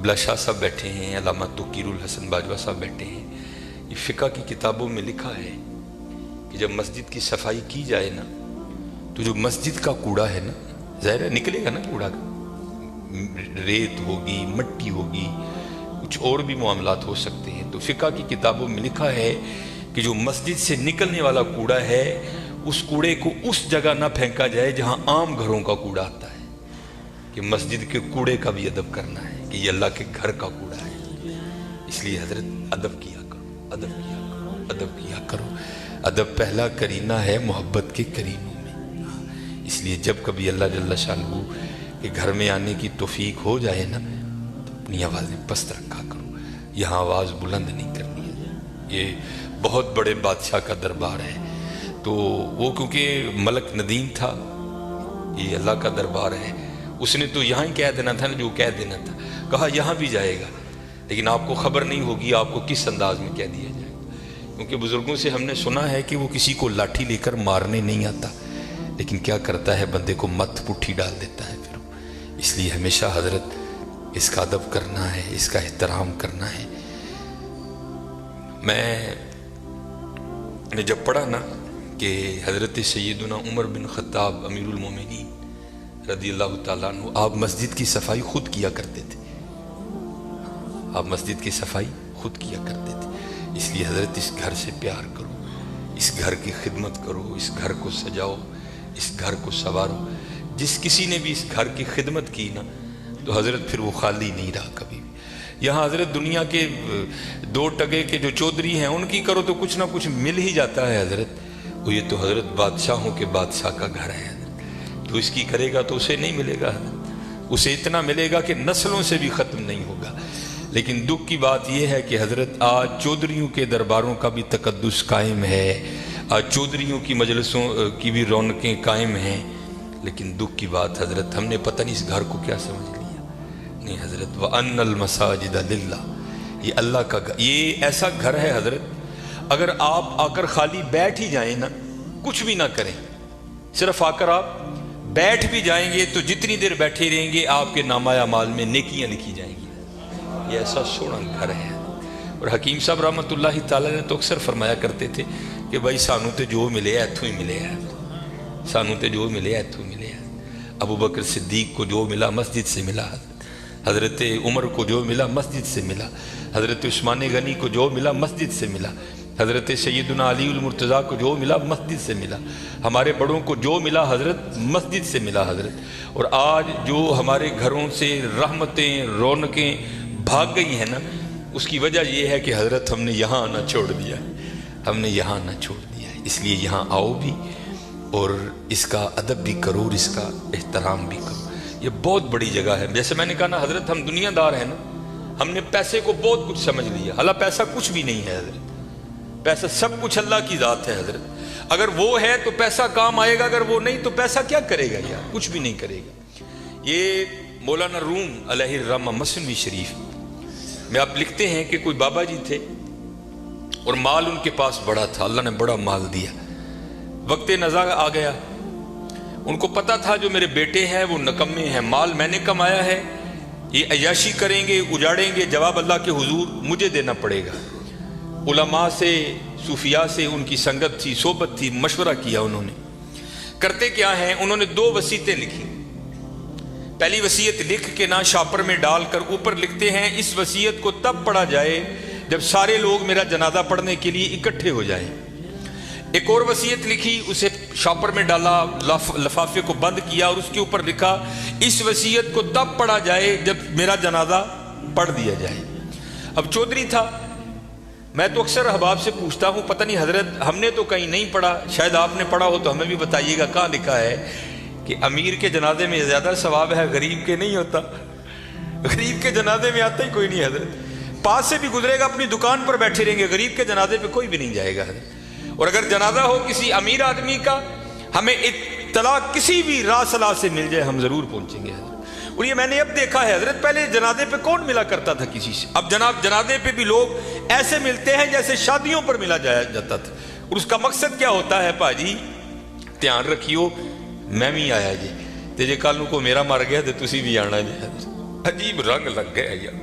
قبلہ شاہ صاحب بیٹھے ہیں، علامہ توقیر الحسن باجوہ صاحب بیٹھے ہیں. یہ فقہ کی کتابوں میں لکھا ہے کہ جب مسجد کی صفائی کی جائے نا تو جو مسجد کا کوڑا ہے نا، ظاہر ہے نکلے گا نا کوڑا کا، ریت ہوگی، مٹی ہوگی، کچھ اور بھی معاملات ہو سکتے ہیں. تو فقہ کی کتابوں میں لکھا ہے کہ جو مسجد سے نکلنے والا کوڑا ہے اس کوڑے کو اس جگہ نہ پھینکا جائے جہاں عام گھروں کا کوڑا آتا ہے، کہ مسجد کے کوڑے کا بھی ادب کرنا ہے کہ یہ اللہ کے گھر کا کوڑا ہے. اس لیے حضرت ادب کیا کرو، ادب کیا کرو، ادب کیا کرو. ادب پہلا کرینہ ہے محبت کے کرینوں میں. اس لیے جب کبھی اللہ جل شانہ کے گھر میں آنے کی توفیق ہو جائے نا تو اپنی آوازیں پست رکھا کرو، یہاں آواز بلند نہیں کرنی ہے. یہ بہت بڑے بادشاہ کا دربار ہے، تو وہ کیونکہ ملک ندیم تھا، یہ اللہ کا دربار ہے، اس نے تو یہاں ہی کہہ دینا تھا نا جو کہہ دینا تھا. کہا یہاں بھی جائے گا لیکن آپ کو خبر نہیں ہوگی آپ کو کس انداز میں کہہ دیا جائے گا. کیونکہ بزرگوں سے ہم نے سنا ہے کہ وہ کسی کو لاٹھی لے کر مارنے نہیں آتا، لیکن کیا کرتا ہے بندے کو مت پٹھی ڈال دیتا ہے پھر. اس لیے ہمیشہ حضرت اس کا ادب کرنا ہے، اس کا احترام کرنا ہے. میں نے جب پڑھا نا کہ حضرت سیدنا عمر بن خطاب امیر المومنین رضی اللہ تعالیٰ عنہ آپ مسجد کی صفائی خود کیا کرتے تھے، آپ مسجد کی صفائی خود کیا کرتے تھے. اس لیے حضرت اس گھر سے پیار کرو، اس گھر کی خدمت کرو، اس گھر کو سجاؤ، اس گھر کو سنوارو. جس کسی نے بھی اس گھر کی خدمت کی نا تو حضرت پھر وہ خالی نہیں رہا کبھی بھی. یہاں حضرت دنیا کے دو ٹگے کے جو چودھری ہیں ان کی کرو تو کچھ نہ کچھ مل ہی جاتا ہے حضرت. وہ یہ تو حضرت بادشاہوں کے بادشاہ کا گھر ہے حضرت، تو اس کی کرے گا تو اسے نہیں ملے گا حضرت، اسے اتنا ملے گا کہ نسلوں سے بھی ختم نہیں ہوگا. لیکن دکھ کی بات یہ ہے کہ حضرت آج چودھریوں کے درباروں کا بھی تقدس قائم ہے، آج چودھریوں کی مجلسوں کی بھی رونقیں قائم ہیں. لیکن دکھ کی بات حضرت ہم نے پتہ نہیں اس گھر کو کیا سمجھ لیا. نہیں حضرت وَأَنَّ الْمَسَاجِدَ لِلَّهِ، یہ اللہ کا گھر، یہ ایسا گھر ہے حضرت اگر آپ آ کر خالی بیٹھ ہی جائیں نا، کچھ بھی نہ کریں، صرف آ کر آپ بیٹھ بھی جائیں گے تو جتنی دیر بیٹھے رہیں گے آپ کے نامہ اعمال میں نیکیاں لکھی جائیں گی. یہ ایسا سونا گھر ہے. اور حکیم صاحب رحمۃ اللہ تعالیٰ نے تو اکثر فرمایا کرتے تھے کہ بھائی سانو تے جو ملے ایتھوں ہی ملے ہے، سانو تے جو ملے ایتھوں ملے ہے. ابو بکر صدیق کو جو ملا مسجد سے ملا، حضرت عمر کو جو ملا مسجد سے ملا، حضرت عثمان غنی کو جو ملا مسجد سے ملا، حضرت سیدنا علی المرتضیٰ کو جو ملا مسجد سے ملا، ہمارے بڑوں کو جو ملا حضرت مسجد سے ملا حضرت. اور آج جو ہمارے گھروں سے رحمتیں رونقیں بھاگ گئی ہیں نا، اس کی وجہ یہ ہے کہ حضرت ہم نے یہاں آنا چھوڑ دیا ہے، ہم نے یہاں آنا چھوڑ دیا ہے. اس لیے یہاں آؤ بھی اور اس کا ادب بھی کرو اور اس کا احترام بھی کرو. یہ بہت بڑی جگہ ہے. جیسے میں نے کہا نا حضرت ہم دنیا دار ہیں نا، ہم نے پیسے کو بہت کچھ سمجھ لیا، حالانکہ پیسہ کچھ بھی نہیں ہے حضرت. پیسہ سب کچھ اللہ کی ذات ہے حضرت. اگر وہ ہے تو پیسہ کام آئے گا، اگر وہ نہیں تو پیسہ کیا کرے گا یار، کچھ بھی نہیں کرے گا. یہ مولانا روم علیہ الرحمہ مثنوی شریف میں آپ لکھتے ہیں کہ کوئی بابا جی تھے اور مال ان کے پاس بڑا تھا، اللہ نے بڑا مال دیا. وقت نزاع آ گیا، ان کو پتا تھا جو میرے بیٹے ہیں وہ نکمے ہیں، مال میں نے کمایا ہے، یہ عیاشی کریں گے اجاڑیں گے، جواب اللہ کے حضور مجھے دینا پڑے گا. علماء سے صوفیاء سے ان کی سنگت تھی، صحبت تھی، مشورہ کیا. انہوں نے کرتے کیا ہیں، انہوں نے 2 وصیتیں لکھی. پہلی وصیت لکھ کے نا شاپر میں ڈال کر اوپر لکھتے ہیں اس وصیت کو تب پڑھا جائے جب سارے لوگ میرا جنازہ پڑھنے کے لیے اکٹھے ہو جائیں. ایک اور وصیت لکھی، اسے شاپر میں ڈالا، لفافے کو بند کیا اور اس کے اوپر لکھا اس وصیت کو تب پڑھا جائے جب میرا جنازہ پڑھ دیا جائے. اب چودھری تھا، میں تو اکثر احباب سے پوچھتا ہوں پتہ نہیں حضرت ہم نے تو کہیں نہیں پڑھا، شاید آپ نے پڑھا ہو تو ہمیں بھی بتائیے گا. کہاں لکھا ہے کہ امیر کے جنازے میں زیادہ ثواب ہے، غریب کے نہیں ہوتا. غریب کے جنازے میں آتا ہی کوئی نہیں حضرت، پاس سے بھی گزرے گا اپنی دکان پر بیٹھے رہیں گے، غریب کے جنازے پہ کوئی بھی نہیں جائے گا حضرت. اور اگر جنازہ ہو کسی امیر آدمی کا، ہمیں اطلاع کسی بھی راہ صلاح سے مل جائے ہم ضرور پہنچیں گے حضرت. اور یہ میں نے اب دیکھا ہے حضرت، پہلے جنازے پہ کون ملا کرتا تھا کسی سے، اب جناب جنازے پہ بھی لوگ ایسے ملتے ہیں جیسے شادیوں پر ملا جاتا تھا. اور اس کا مقصد کیا ہوتا ہے، پاجی دھیان رکھیو میں بھی آیا جی تے جے کل کو میرا مر گیا تو تسی بھی آنا جی. عجیب رنگ لگ گیا یار.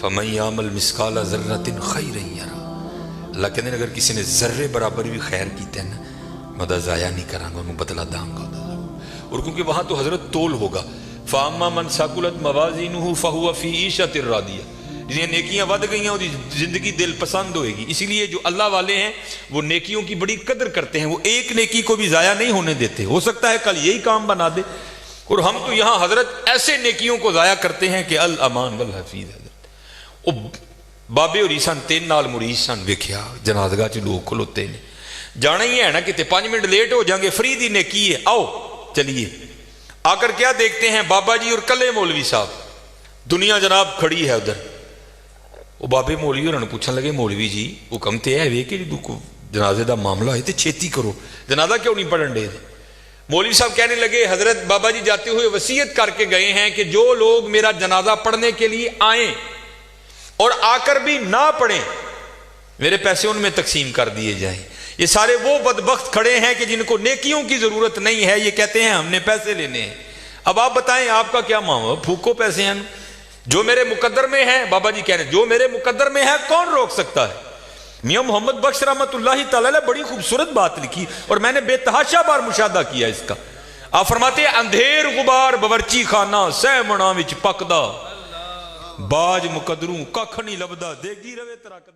فَمَن يَعْمَلْ مِثْقَالَ ذَرَّةٍ خَيْرًا يَرَهُ. اللہ کہتے ہیں اگر کسی نے ذرے برابر بھی خیر کیتے ہیں نا میں دا ضائع نہیں کراں گا، انہوں بدلہ داں گا. اور کیونکہ وہاں تو حضرت تول ہوگا. فَأَمَّا مَنْ ثَقُلَتْ مَوَازِينُهُ فَهُوَ فِي عِيشَةٍ رَاضِيَةٍ. جنہیں نیکیاں ود گئی ہیں وہ زندگی دل پسند ہوئے گی. اسی لیے جو اللہ والے ہیں وہ نیکیوں کی بڑی قدر کرتے ہیں، وہ ایک نیکی کو بھی ضائع نہیں ہونے دیتے. ہو سکتا ہے کل یہی کام بنا دے. اور ہم تو یہاں حضرت ایسے نیکیوں کو ضائع کرتے ہیں کہ الامان والحفیظ. حضرت بابے اور عیسان تین نال مریض سن ویکھیا جنازگاہ چ لوگ کھلوتے نے. جانا ہی ہے نا کہ 5 منٹ لیٹ ہو جائیں گے، فری دی نیکی ہے، آؤ چلیے. آ کر کیا دیکھتے ہیں بابا جی اور کلے مولوی صاحب، دنیا جناب کھڑی ہے ادھر. وہ بابے مولوی انہوں نے پوچھنے لگے مولوی جی حکم تے ہے کہ جنازے دا معاملہ ہے تے چھیتی کرو، جنازہ کیوں نہیں پڑھن دے. مولوی صاحب کہنے لگے حضرت بابا جی جاتے ہوئے وصیت کر کے گئے ہیں کہ جو لوگ میرا جنازہ پڑھنے کے لیے آئیں اور آ کر بھی نہ پڑھیں میرے پیسے ان میں تقسیم کر دیے جائیں. یہ سارے وہ بدبخت کھڑے ہیں کہ جن کو نیکیوں کی ضرورت نہیں ہے، یہ کہتے ہیں ہم نے پیسے لینے ہیں. اب آپ بتائیں آپ کا کیا معاملہ؟ پھوکو پیسے ہیں جو میرے مقدر میں ہے. بابا جی کہہ رہے ہیں جو میرے مقدر میں ہے کون روک سکتا ہے. میاں محمد بخش رحمت اللہ تعالی نے بڑی خوبصورت بات لکھی اور میں نے بے تحاشا بار مشاہدہ کیا اس کا. آپ فرماتے ہیں اندھیر غبار باورچی خانہ سہ منا وچ پکدا، باج مقدروں ککھ نہیں لبدا، دیگی روے ترا